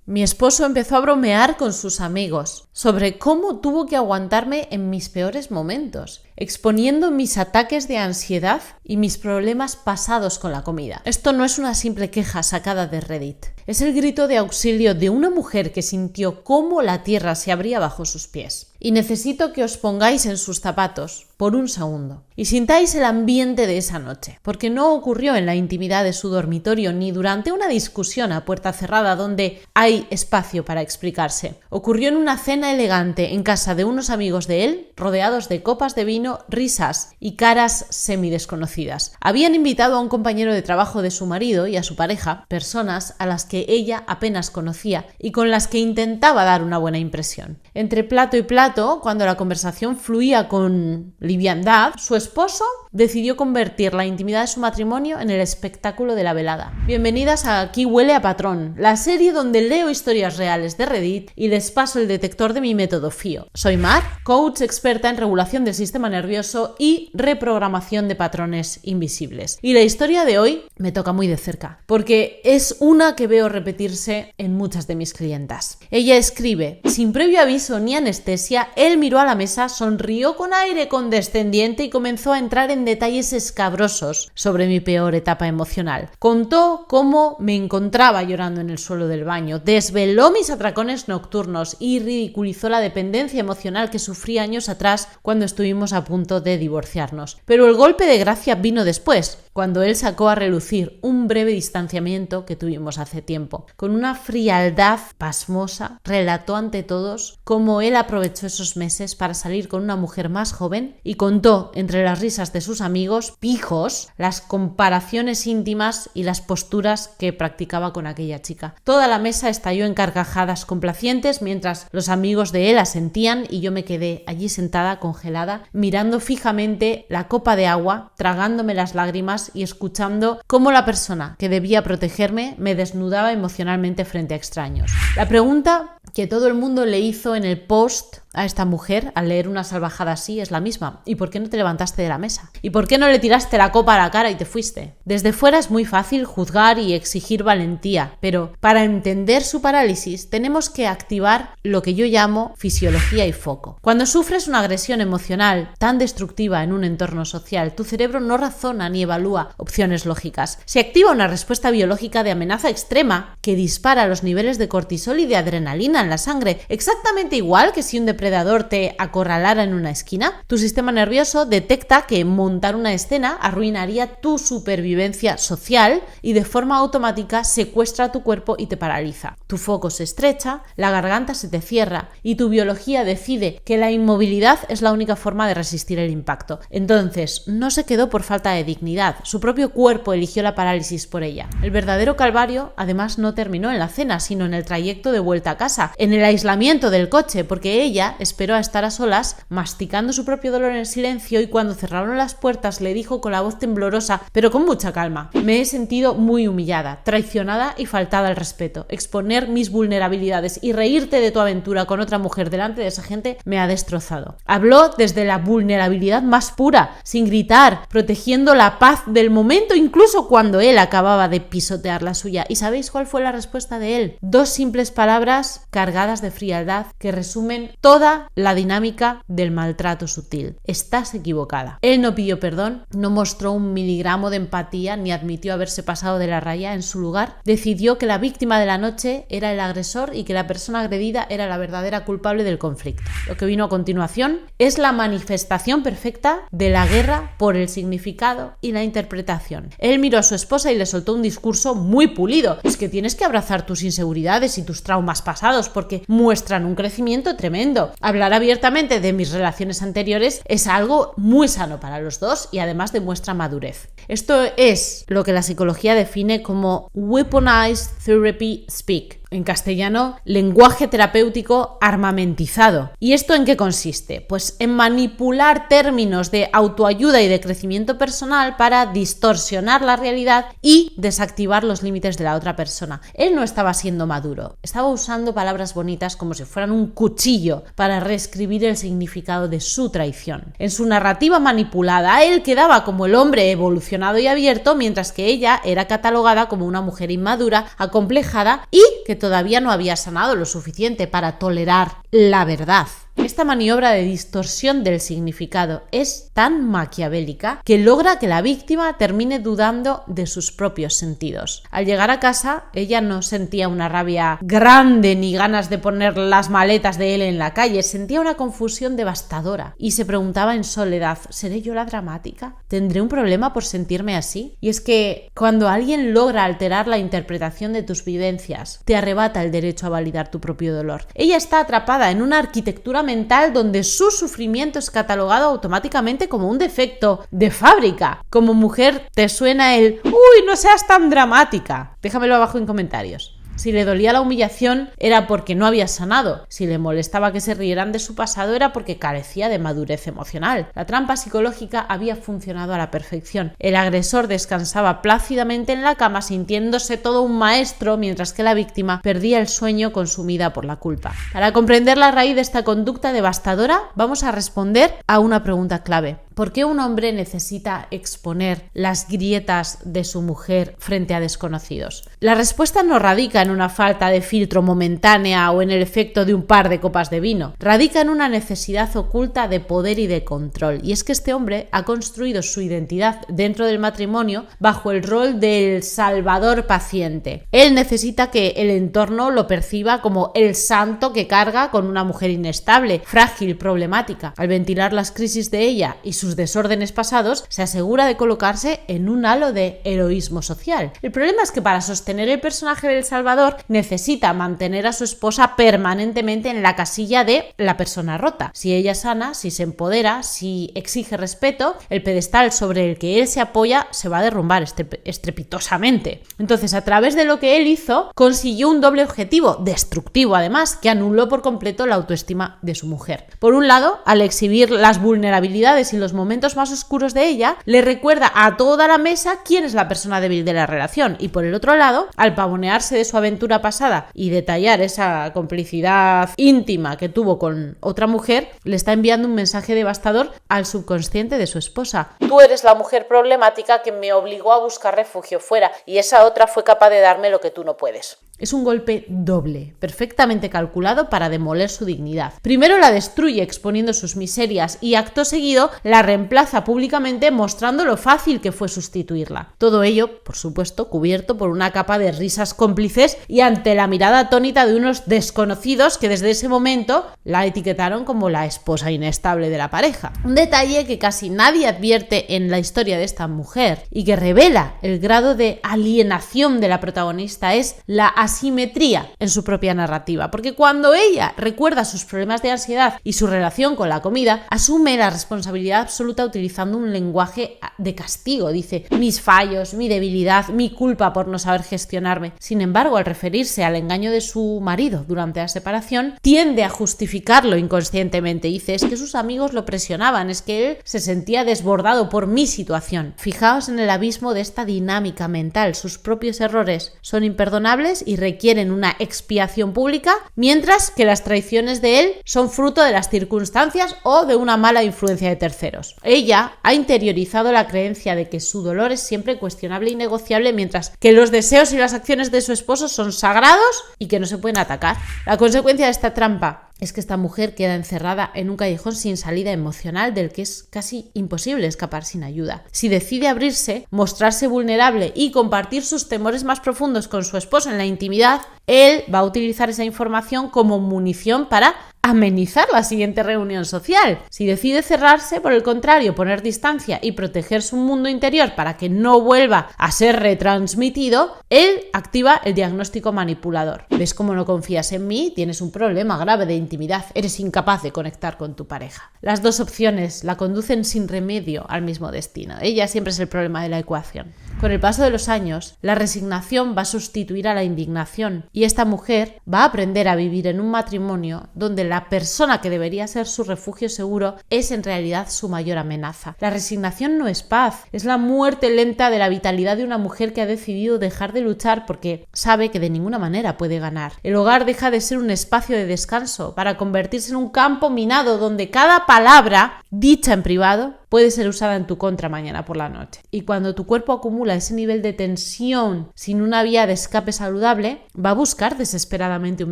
Mi esposo empezó a bromear con sus amigos sobre cómo tuvo que aguantarme en mis peores momentos, exponiendo mis ataques de ansiedad y mis problemas pasados con la comida. Esto no es una simple queja sacada de Reddit. Es el grito de auxilio de una mujer que sintió cómo la tierra se abría bajo sus pies. Y necesito que os pongáis en sus zapatos por un segundo y sintáis el ambiente de esa noche, porque no ocurrió en la intimidad de su dormitorio ni durante una discusión a puerta cerrada donde hay espacio para explicarse. Ocurrió en una cena elegante en casa de unos amigos de él, rodeados de copas de vino, risas y caras semidesconocidas. Habían invitado a un compañero de trabajo de su marido y a su pareja, personas a las que ella apenas conocía y con las que intentaba dar una buena impresión. Entre plato y plato, cuando la conversación fluía con liviandad, su esposo decidió convertir la intimidad de su matrimonio en el espectáculo de la velada. Bienvenidas a Aquí huele a patrón, la serie donde leo historias reales de Reddit y les paso el detector de mi método FIO. Soy Mar, coach experta en regulación del sistema nervioso y reprogramación de patrones invisibles. Y la historia de hoy me toca muy de cerca, porque es una que veo repetirse en muchas de mis clientas. Ella escribe: sin previo aviso ni anestesia, él miró a la mesa, sonrió con aire condescendiente y comenzó a entrar en detalles escabrosos sobre mi peor etapa emocional. Contó cómo me encontraba llorando en el suelo del baño, desveló mis atracones nocturnos y ridiculizó la dependencia emocional que sufrí años atrás cuando estuvimos a punto de divorciarnos. Pero el golpe de gracia vino después, cuando él sacó a relucir un breve distanciamiento que tuvimos hace tiempo. Con una frialdad pasmosa, relató ante todos cómo él aprovechó esos meses para salir con una mujer más joven y contó, entre las risas de sus amigos pijos, las comparaciones íntimas y las posturas que practicaba con aquella chica. Toda la mesa estalló en carcajadas complacientes mientras los amigos de él asentían y yo me quedé allí sentada congelada, mirando fijamente la copa de agua, tragándome las lágrimas y escuchando cómo la persona que debía protegerme me desnudaba emocionalmente frente a extraños. La pregunta que todo el mundo le hizo en el post a esta mujer al leer una salvajada así es la misma. ¿Y por qué no te levantaste de la mesa? ¿Y por qué no le tiraste la copa a la cara y te fuiste? Desde fuera es muy fácil juzgar y exigir valentía, pero para entender su parálisis tenemos que activar lo que yo llamo fisiología y foco. Cuando sufres una agresión emocional tan destructiva en un entorno social, tu cerebro no razona ni evalúa opciones lógicas. Se activa una respuesta biológica de amenaza extrema que dispara los niveles de cortisol y de adrenalina en la sangre, exactamente igual que si un depredador te acorralara en una esquina. Tu sistema nervioso detecta que montar una escena arruinaría tu supervivencia social y de forma automática secuestra tu cuerpo y te paraliza. Tu foco se estrecha, la garganta se te cierra y tu biología decide que la inmovilidad es la única forma de resistir el impacto. Entonces, no se quedó por falta de dignidad, su propio cuerpo eligió la parálisis por ella. El verdadero calvario, además, no terminó en la cena, sino en el trayecto de vuelta a casa, en el aislamiento del coche, porque ella esperó a estar a solas, masticando su propio dolor en silencio, y cuando cerraron las puertas le dijo con la voz temblorosa, pero con mucha calma: me he sentido muy humillada, traicionada y faltada al respeto. Exponer mis vulnerabilidades y reírte de tu aventura con otra mujer delante de esa gente me ha destrozado. Habló desde la vulnerabilidad más pura, sin gritar, protegiendo la paz del momento, incluso cuando él acababa de pisotear la suya. ¿Y sabéis cuál fue la respuesta de él? Dos simples palabras cargadas de frialdad que resumen toda la dinámica del maltrato sutil: estás equivocada. Él no pidió perdón, no mostró un miligramo de empatía ni admitió haberse pasado de la raya. En su lugar, decidió que la víctima de la noche era el agresor y que la persona agredida era la verdadera culpable del conflicto. Lo que vino a continuación es la manifestación perfecta de la guerra por el significado y la interpretación. Él miró a su esposa y le soltó un discurso muy pulido: es que tienes que abrazar tus inseguridades y tus traumas pasados porque muestran un crecimiento tremendo. Hablar abiertamente de mis relaciones anteriores es algo muy sano para los dos y además demuestra madurez. Esto es lo que la psicología define como Weaponized Therapy Speak. En castellano, lenguaje terapéutico armamentizado. ¿Y esto en qué consiste? Pues en manipular términos de autoayuda y de crecimiento personal para distorsionar la realidad y desactivar los límites de la otra persona. Él no estaba siendo maduro, estaba usando palabras bonitas como si fueran un cuchillo para reescribir el significado de su traición. En su narrativa manipulada, él quedaba como el hombre evolucionado y abierto, mientras que ella era catalogada como una mujer inmadura, acomplejada y que todavía no había sanado lo suficiente para tolerar la verdad. Esta maniobra de distorsión del significado es tan maquiavélica que logra que la víctima termine dudando de sus propios sentidos. Al llegar a casa, ella no sentía una rabia grande ni ganas de poner las maletas de él en la calle, sentía una confusión devastadora y se preguntaba en soledad: ¿seré yo la dramática? ¿Tendré un problema por sentirme así? Y es que cuando alguien logra alterar la interpretación de tus vivencias, te arrebata el derecho a validar tu propio dolor. Ella está atrapada en una arquitectura mental donde su sufrimiento es catalogado automáticamente como un defecto de fábrica. Como mujer te suena el "uy, no seas tan dramática". Déjamelo abajo en comentarios. Si le dolía la humillación era porque no había sanado. Si le molestaba que se rieran de su pasado era porque carecía de madurez emocional. La trampa psicológica había funcionado a la perfección. El agresor descansaba plácidamente en la cama sintiéndose todo un maestro, mientras que la víctima perdía el sueño consumida por la culpa. Para comprender la raíz de esta conducta devastadora, vamos a responder a una pregunta clave. ¿Por qué un hombre necesita exponer las grietas de su mujer frente a desconocidos? La respuesta no radica en una falta de filtro momentánea o en el efecto de un par de copas de vino. Radica en una necesidad oculta de poder y de control. Y es que este hombre ha construido su identidad dentro del matrimonio bajo el rol del salvador paciente. Él necesita que el entorno lo perciba como el santo que carga con una mujer inestable, frágil, problemática. Al ventilar las crisis de ella y sus desórdenes pasados, se asegura de colocarse en un halo de heroísmo social. El problema es que para sostener el personaje del Salvador necesita mantener a su esposa permanentemente en la casilla de la persona rota. Si ella sana, si se empodera, si exige respeto, el pedestal sobre el que él se apoya se va a derrumbar estrepitosamente. Entonces, a través de lo que él hizo, consiguió un doble objetivo, destructivo además, que anuló por completo la autoestima de su mujer. Por un lado, al exhibir las vulnerabilidades y los momentos más oscuros de ella, le recuerda a toda la mesa quién es la persona débil de la relación, y por el otro lado, al pavonearse de su aventura pasada y detallar esa complicidad íntima que tuvo con otra mujer, le está enviando un mensaje devastador al subconsciente de su esposa. Tú eres la mujer problemática que me obligó a buscar refugio fuera, y esa otra fue capaz de darme lo que tú no puedes. Es un golpe doble, perfectamente calculado para demoler su dignidad. Primero la destruye exponiendo sus miserias y acto seguido la reemplaza públicamente mostrando lo fácil que fue sustituirla. Todo ello, por supuesto, cubierto por una capa de risas cómplices y ante la mirada atónita de unos desconocidos que desde ese momento la etiquetaron como la esposa inestable de la pareja. Un detalle que casi nadie advierte en la historia de esta mujer y que revela el grado de alienación de la protagonista es la asimetría en su propia narrativa, porque cuando ella recuerda sus problemas de ansiedad y su relación con la comida, asume la responsabilidad absoluta utilizando un lenguaje de castigo. Dice: mis fallos, mi debilidad, mi culpa por no saber gestionarme. Sin embargo, al referirse al engaño de su marido durante la separación, tiende a justificarlo inconscientemente. Dice: es que sus amigos lo presionaban, es que él se sentía desbordado por mi situación. Fijaos en el abismo de esta dinámica mental. Sus propios errores son imperdonables y requieren una expiación pública, mientras que las traiciones de él son fruto de las circunstancias o de una mala influencia de terceros. Ella ha interiorizado la creencia de que su dolor es siempre cuestionable y negociable, mientras que los deseos y las acciones de su esposo son sagrados y que no se pueden atacar. La consecuencia de esta trampa es que esta mujer queda encerrada en un callejón sin salida emocional del que es casi imposible escapar sin ayuda. Si decide abrirse, mostrarse vulnerable y compartir sus temores más profundos con su esposo en la intimidad, él va a utilizar esa información como munición para amenizar la siguiente reunión social. Si decide cerrarse, por el contrario, poner distancia y proteger su mundo interior para que no vuelva a ser retransmitido, él activa el diagnóstico manipulador. ¿Ves cómo no confías en mí? Tienes un problema grave de intimidad, eres incapaz de conectar con tu pareja. Las dos opciones la conducen sin remedio al mismo destino. Ella siempre es el problema de la ecuación. Con el paso de los años, la resignación va a sustituir a la indignación y esta mujer va a aprender a vivir en un matrimonio donde la persona que debería ser su refugio seguro es en realidad su mayor amenaza. La resignación no es paz, es la muerte lenta de la vitalidad de una mujer que ha decidido dejar de luchar porque sabe que de ninguna manera puede ganar. El hogar deja de ser un espacio de descanso para convertirse en un campo minado donde cada palabra dicha en privado, puede ser usada en tu contra mañana por la noche. Y cuando tu cuerpo acumula ese nivel de tensión sin una vía de escape saludable, va a buscar desesperadamente un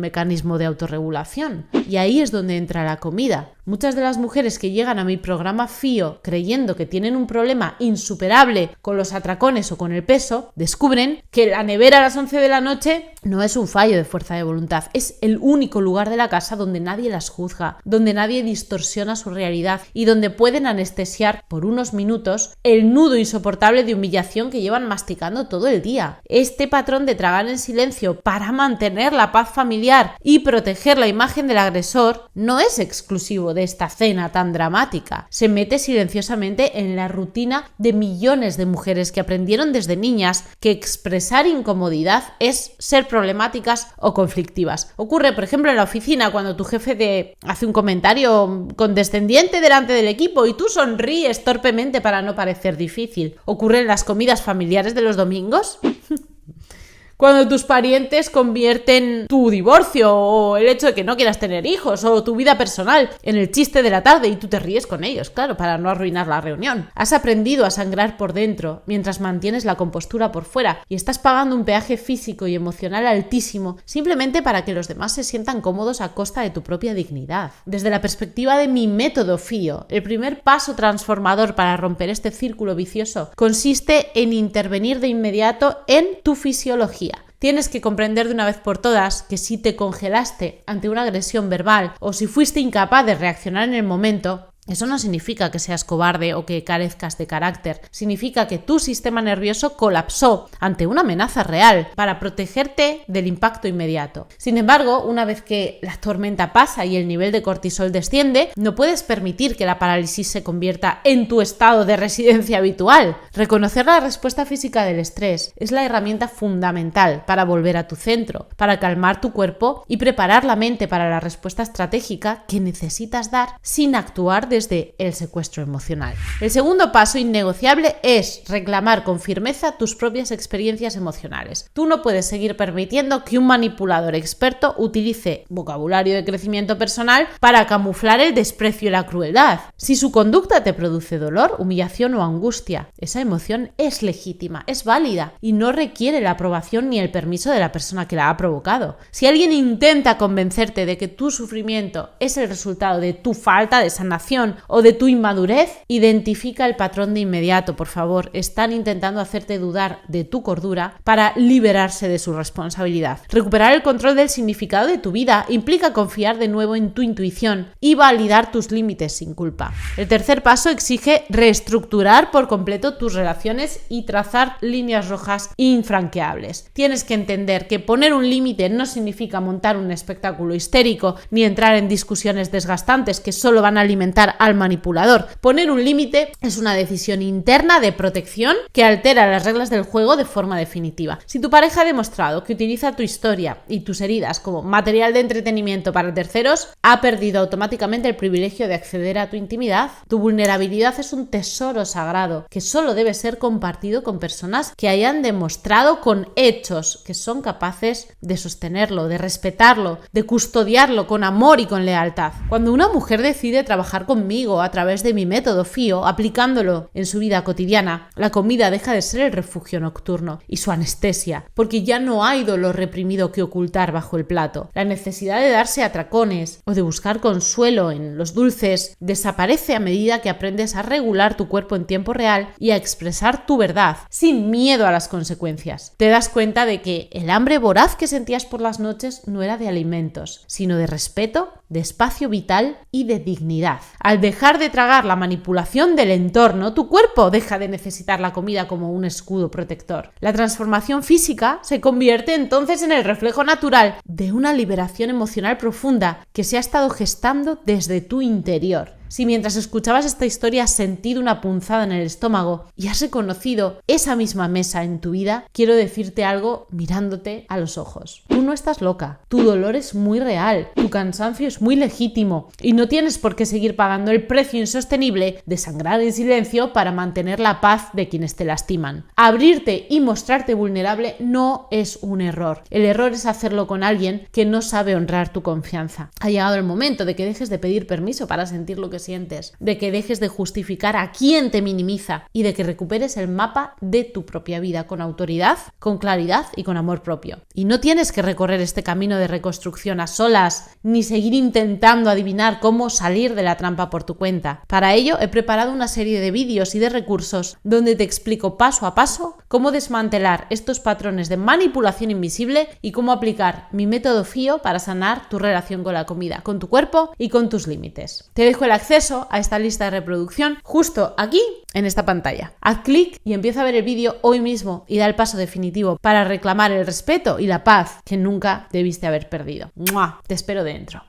mecanismo de autorregulación. Y ahí es donde entra la comida. Muchas de las mujeres que llegan a mi programa FIO creyendo que tienen un problema insuperable con los atracones o con el peso, descubren que la nevera a las 11 de la noche no es un fallo de fuerza de voluntad, es el único lugar de la casa donde nadie las juzga, donde nadie distorsiona su realidad y donde pueden anestesiar por unos minutos el nudo insoportable de humillación que llevan masticando todo el día. Este patrón de tragar en silencio para mantener la paz familiar y proteger la imagen del agresor no es exclusivo de esta cena tan dramática. Se mete silenciosamente en la rutina de millones de mujeres que aprendieron desde niñas que expresar incomodidad es ser problemáticas o conflictivas. Ocurre, por ejemplo, en la oficina cuando tu jefe te hace un comentario condescendiente delante del equipo y tú sonríes torpemente para no parecer difícil. Ocurre en las comidas familiares de los domingos. Cuando tus parientes convierten tu divorcio o el hecho de que no quieras tener hijos o tu vida personal en el chiste de la tarde y tú te ríes con ellos, claro, para no arruinar la reunión. Has aprendido a sangrar por dentro mientras mantienes la compostura por fuera y estás pagando un peaje físico y emocional altísimo simplemente para que los demás se sientan cómodos a costa de tu propia dignidad. Desde la perspectiva de mi método FIO, el primer paso transformador para romper este círculo vicioso consiste en intervenir de inmediato en tu fisiología. Tienes que comprender de una vez por todas que si te congelaste ante una agresión verbal o si fuiste incapaz de reaccionar en el momento, eso no significa que seas cobarde o que carezcas de carácter. Significa que tu sistema nervioso colapsó ante una amenaza real para protegerte del impacto inmediato. Sin embargo, una vez que la tormenta pasa y el nivel de cortisol desciende, no puedes permitir que la parálisis se convierta en tu estado de residencia habitual. Reconocer la respuesta física del estrés es la herramienta fundamental para volver a tu centro, para calmar tu cuerpo y preparar la mente para la respuesta estratégica que necesitas dar sin actuar desde el secuestro emocional. El segundo paso innegociable es reclamar con firmeza tus propias experiencias emocionales. Tú no puedes seguir permitiendo que un manipulador experto utilice vocabulario de crecimiento personal para camuflar el desprecio y la crueldad. Si su conducta te produce dolor, humillación o angustia, esa emoción es legítima, es válida y no requiere la aprobación ni el permiso de la persona que la ha provocado. Si alguien intenta convencerte de que tu sufrimiento es el resultado de tu falta de sanación o de tu inmadurez, identifica el patrón de inmediato, por favor. Están intentando hacerte dudar de tu cordura para liberarse de su responsabilidad. Recuperar el control del significado de tu vida implica confiar de nuevo en tu intuición y validar tus límites sin culpa. El tercer paso exige reestructurar por completo tus relaciones y trazar líneas rojas infranqueables. Tienes que entender que poner un límite no significa montar un espectáculo histérico ni entrar en discusiones desgastantes que solo van a alimentar al manipulador. Poner un límite es una decisión interna de protección que altera las reglas del juego de forma definitiva. Si tu pareja ha demostrado que utiliza tu historia y tus heridas como material de entretenimiento para terceros, ha perdido automáticamente el privilegio de acceder a tu intimidad. Tu vulnerabilidad es un tesoro sagrado que solo debe ser compartido con personas que hayan demostrado con hechos que son capaces de sostenerlo, de respetarlo, de custodiarlo con amor y con lealtad. Cuando una mujer decide trabajar conmigo a través de mi método FIO, aplicándolo en su vida cotidiana, la comida deja de ser el refugio nocturno y su anestesia, porque ya no hay dolor reprimido que ocultar bajo el plato. La necesidad de darse atracones o de buscar consuelo en los dulces desaparece a medida que aprendes a regular tu cuerpo en tiempo real y a expresar tu verdad, sin miedo a las consecuencias. Te das cuenta de que el hambre voraz que sentías por las noches no era de alimentos, sino de respeto, de espacio vital y de dignidad. Al dejar de tragar la manipulación del entorno, tu cuerpo deja de necesitar la comida como un escudo protector. La transformación física se convierte entonces en el reflejo natural de una liberación emocional profunda que se ha estado gestando desde tu interior. Si mientras escuchabas esta historia has sentido una punzada en el estómago y has reconocido esa misma mesa en tu vida, quiero decirte algo mirándote a los ojos. Tu tú no estás loca, tu dolor es muy real, tu cansancio es muy legítimo y no tienes por qué seguir pagando el precio insostenible de sangrar en silencio para mantener la paz de quienes te lastiman. Abrirte y mostrarte vulnerable no es un error. El error es hacerlo con alguien que no sabe honrar tu confianza. Ha llegado el momento de que dejes de pedir permiso para sentir lo que sientes, de que dejes de justificar a quién te minimiza y de que recuperes el mapa de tu propia vida con autoridad, con claridad y con amor propio. Y no tienes que recorrer este camino de reconstrucción a solas, ni seguir intentando adivinar cómo salir de la trampa por tu cuenta. Para ello he preparado una serie de vídeos y de recursos donde te explico paso a paso cómo desmantelar estos patrones de manipulación invisible y cómo aplicar mi método FIO para sanar tu relación con la comida, con tu cuerpo y con tus límites. Te dejo el acceso a esta lista de reproducción justo aquí en esta pantalla. Haz clic y empieza a ver el vídeo hoy mismo y da el paso definitivo para reclamar el respeto y la paz que nunca debiste haber perdido. ¡Mua! Te espero dentro.